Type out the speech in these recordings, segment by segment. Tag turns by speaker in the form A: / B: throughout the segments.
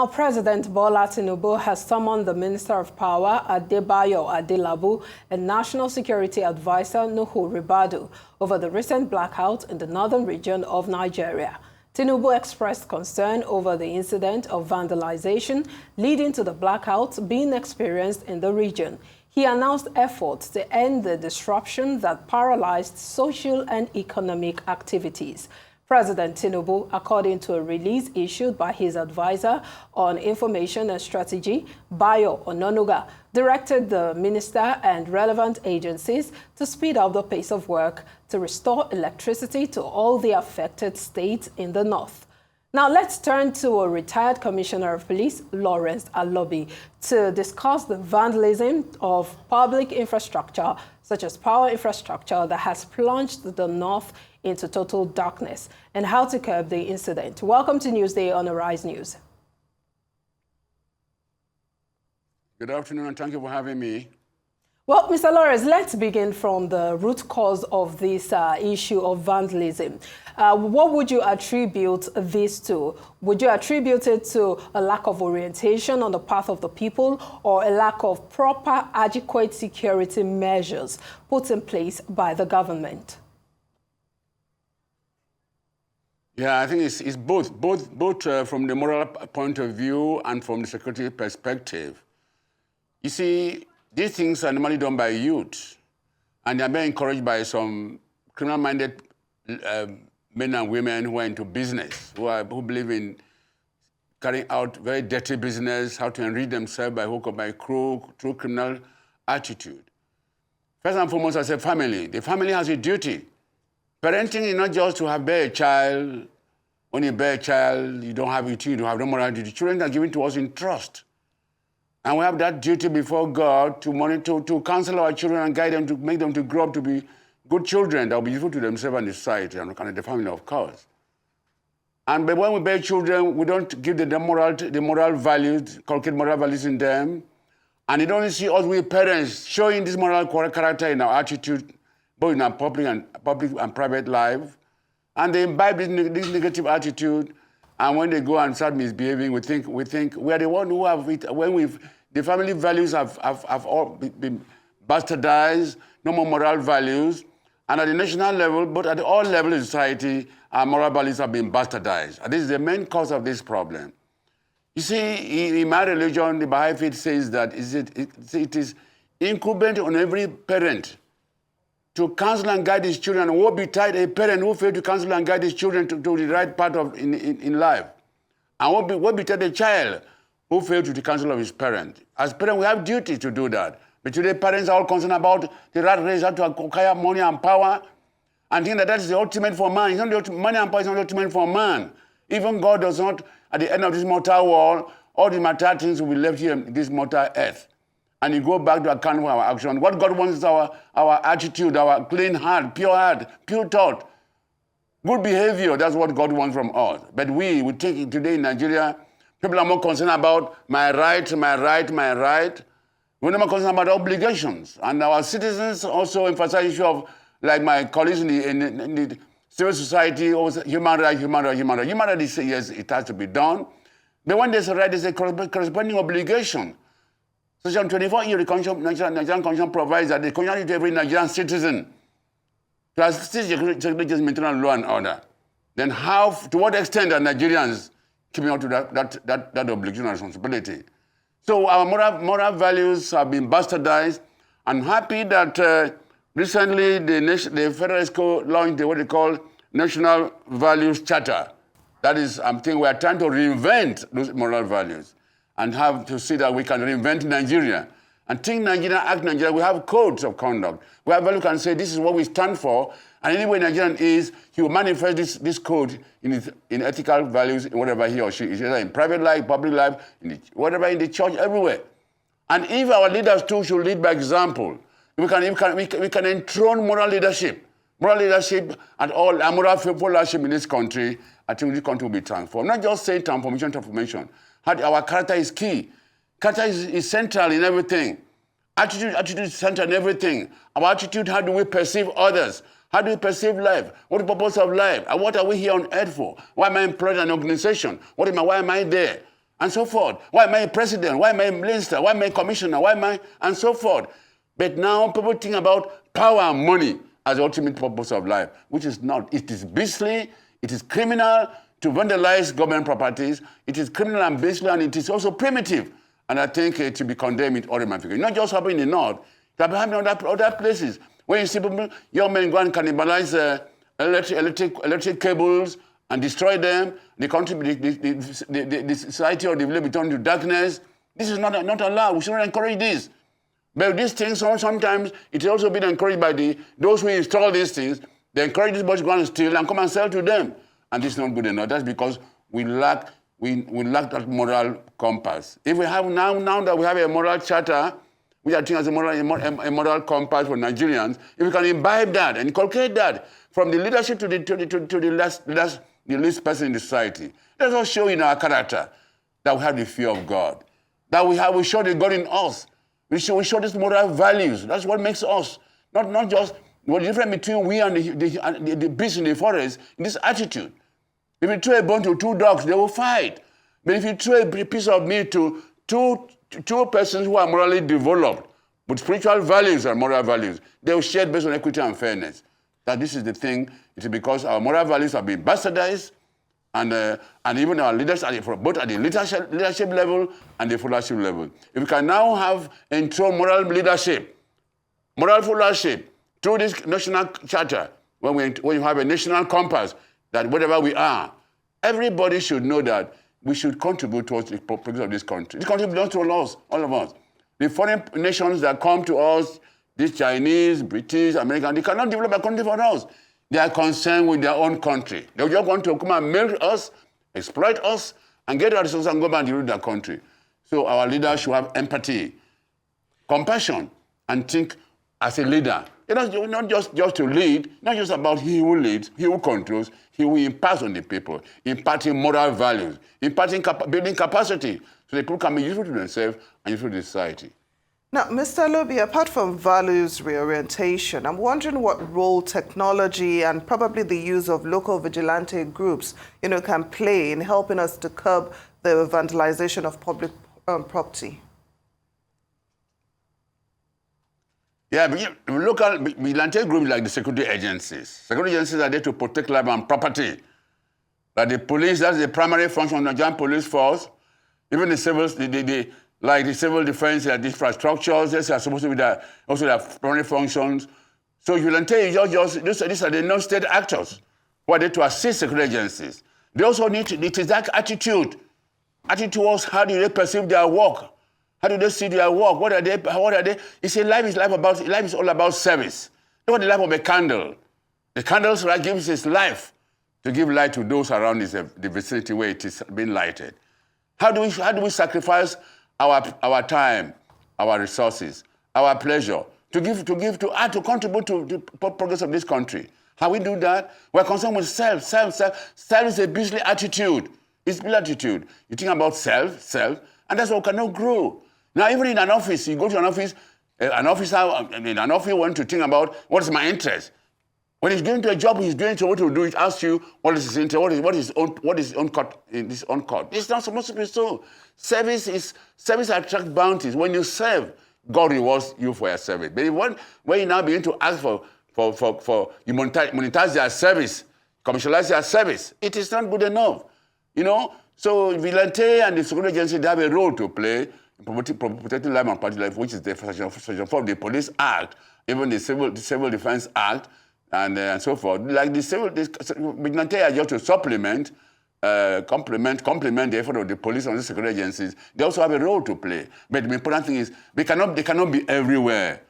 A: Now, President Bola Tinubu has summoned the Minister of Power, Adebayo Adelabu, and National Security Advisor, Nuhu Ribadu, over the recent blackout in the northern region of Nigeria. Tinubu expressed concern over the incident of vandalization leading to the blackout being experienced in the region. He announced efforts to end the disruption that paralyzed social and economic activities. President Tinubu, according to a release issued by his advisor on information and strategy, Bayo Ononuga, directed the minister and relevant agencies to speed up the pace of work to restore electricity to all the affected states in the north. Now let's turn to a retired Commissioner of Police, Lawrence Alobi, to discuss the vandalism of public infrastructure, such as power infrastructure, that has plunged the north into total darkness, and how to curb the incident. Welcome to Newsday on Arise News.
B: Good afternoon, and thank you for having me.
A: Well, Mr. Lawrence, let's begin from the root cause of this issue of vandalism. What would you attribute this to? Would you attribute it to a lack of orientation on the part of the people, or a lack of proper, adequate security measures put in place by the government?
B: Yeah, I think it's both from the moral point of view and from the security perspective. You see, these things are normally done by youth, and they are being encouraged by some criminal-minded men and women who are into business, who believe in carrying out very dirty business, how to enrich themselves by hook or by crook, through criminal attitude. First and foremost, as a family, the family has a duty. Parenting is not just to have bear a child. When you bear a child, you don't have no moral duty. Children are given to us in trust. And we have that duty before God to monitor, to counsel our children and guide them, to make them to grow up to be good children that will be useful to themselves and the society and the family, of course. But when we bear children, we don't give the moral values, inculcate moral values in them. And they don't see us, we parents, showing this moral character in our attitude, both in our public and private life. And they imbibe this negative attitude. And when they go and start misbehaving, we think we are the one who have it. When the family values have all been bastardized, no more moral values. And at the national level, but at all levels of society, our moral values have been bastardized. And this is the main cause of this problem. You see, in my religion, the Baha'i faith says that it is incumbent on every parent to counsel and guide his children. And woe betide a parent who failed to counsel and guide his children to the right path in life. And woe betide a child who failed to the counsel of his parent. As parents, we have duty to do that. But today, parents are all concerned about the rat race, how to acquire money and power, and think that is the ultimate for man. Money and power is not the ultimate for man. Even God does not, at the end of this mortal world, all the material things will be left here in this mortal earth. And you go back to account for our action. What God wants is our attitude, our clean heart, pure thought, good behavior. That's what God wants from us. But we think today in Nigeria, people are more concerned about my right. We're not more concerned about obligations. And our citizens also emphasize the issue of, like my colleagues in the civil society, also human rights. Human rights, yes, it has to be done. But when there's a right, there's a corresponding obligation. Section 24 of the Nigerian Constitution provides that the constitution to every Nigerian citizen to assist the security maintain law and order. Then to what extent are Nigerians keeping up to that obligation and responsibility? So our moral values have been bastardized. I'm happy that recently the Federal School launched what they call National Values Charter. That is, I think we are trying to reinvent those moral values and have to see that we can reinvent Nigeria. And think Nigeria, act Nigeria, we have codes of conduct. We have value can say this is what we stand for, and anyway Nigerian is, he will manifest this code in ethical values in whatever he or she is, either in private life, public life, whatever, in the church, everywhere. And if our leaders too should lead by example, we can enthrone moral leadership and all moral leadership in this country. I think this country will be transformed. Not just saying transformation. Our character is key. Character is central in everything. Attitude is central in everything. Our attitude, how do we perceive others? How do we perceive life? What is the purpose of life? And what are we here on earth for? Why am I employed in an organization? Why am I there? and so forth. Why am I a president? Why am I a minister? Why am I a commissioner? Why am I, and so forth. But now people think about power and money as the ultimate purpose of life, which is not. It is beastly, it is criminal to vandalize government properties. It is criminal and beastly, and it is also primitive. And I think it should be condemned in all ramifications. Not just happening in the north, it happening in other places. When you see people, young men go and cannibalize electric cables and destroy them, the country, the society or the village return to darkness. This is not allowed. We should not encourage this. But these things, sometimes it has also been encouraged by those who install these things. They encourage this boys to go and steal and come and sell to them. And this is not good enough. That's because we lack that moral compass. If we have now that we have a moral charter, which I think is a moral compass for Nigerians, if we can imbibe that and inculcate that from the leadership to the least person in the society, let us show in our character that we have the fear of God, that we show the God in us. We show these moral values. That's what makes us. Not just what the difference between we and the beast in the forest, in this attitude. If you throw a bone to two dogs, they will fight. But if you throw a piece of meat to two persons who are morally developed, with spiritual values and moral values, they will share based on equity and fairness. That this is the thing. It is because our moral values have been bastardized, and even our leaders, both at the leadership level and the followership level. If we can now have enthrone moral leadership, moral followership, through this national charter, when you have a national compass, that whatever we are, everybody should know that we should contribute towards the progress of this country. This country belongs to us, all of us. The foreign nations that come to us, these Chinese, British, American, they cannot develop a country for us. They are concerned with their own country. They just want to come and milk us, exploit us, and get our resources and go back and develop their country. So our leaders should have empathy, compassion, and think as a leader. Not just to lead, not just about he who leads, he who controls, he who imparts on the people, imparting moral values, building capacity so that people can be useful to themselves and useful to society.
C: Now, Mr. Alobi, apart from values reorientation, I'm wondering what role technology and probably the use of local vigilante groups, can play in helping us to curb the vandalization of public property.
B: Yeah, local vigilante groups like the security agencies. Security agencies are there to protect life and property. Like the police, that's the primary function of the Nigerian police force. Even the civil, like the civil defense, the infrastructures, these are supposed to be also their primary functions. So vigilante, these are the non-state actors who are there to assist security agencies. They also need to, it is that attitude towards how do they perceive their work. How do they see their work? What are they? You see, life is all about service. Look at the life of a candle. The candle's light gives its life to give light to those around the vicinity where it is being lighted. How do we sacrifice our time, our resources, our pleasure to contribute to the progress of this country? How we do that? We're concerned with self. Self is a beastly attitude. It's a beastly attitude. You think about self, and that's what cannot grow. Now, even in an office, you go to an office, an officer wants to think about what is my interest. When he's going to a job, he's doing to what to do. It asks you what is his interest, what is uncut in this uncut. It's not supposed to be so. Service attracts bounties. When you serve, God rewards you for your service. But when you now begin to ask for you monetize their service, commercialize their service, it is not good enough. So vigilante and the security agency, they have a role to play in protecting life and property life, which is the Section 4 of the Police Act, even the Civil Defense Act, and so forth. Like the vigilante are just to supplement, complement the effort of the police and the security agencies. They also have a role to play. But the important thing is they cannot be everywhere.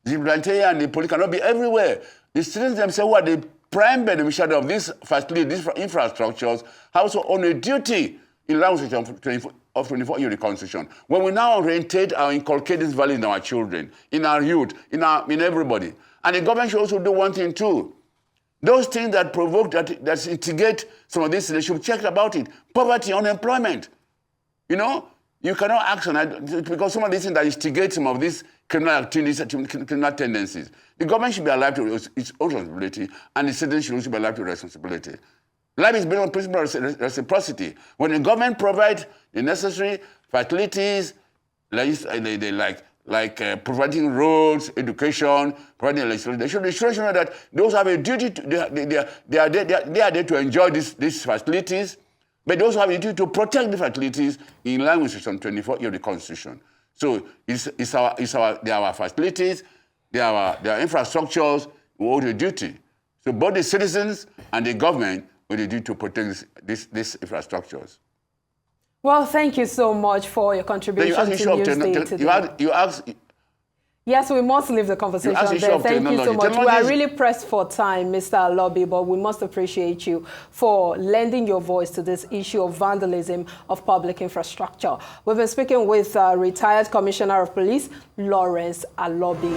B: The vigilante and the police cannot be everywhere. The citizens themselves who are the prime beneficiary of these facilities, these infrastructures, have also on a duty in line with Section 24 of the Constitution. When we now orientate or inculcate this value in our children, in our youth, in everybody, and the government should also do one thing too. Those things that provoke, that instigate some of this, they should check about it. Poverty, unemployment. You cannot act on it because some of these things that instigate some of these criminal activities, criminal tendencies. The government should be alive to its own responsibility, and the citizens should also be alive to responsibility. Life is based on principle of reciprocity. When the government provides the necessary facilities, like providing roads, education, providing legislation, they should know that those have a duty. They are there to enjoy these facilities, but those have a duty to protect the facilities in line with Section 24 of the Constitution. So they are our facilities, they are our infrastructures, we owe the duty. So both the citizens and the government owe the duty to protect these infrastructures.
A: Well, thank you so much for your contribution to Newsday today.
B: You asked...
A: Yes, we must leave the conversation there. Thank you so much. We are really pressed for time, Mr. Alobi, but we must appreciate you for lending your voice to this issue of vandalism of public infrastructure. We've been speaking with retired Commissioner of Police, Lawrence Alobi.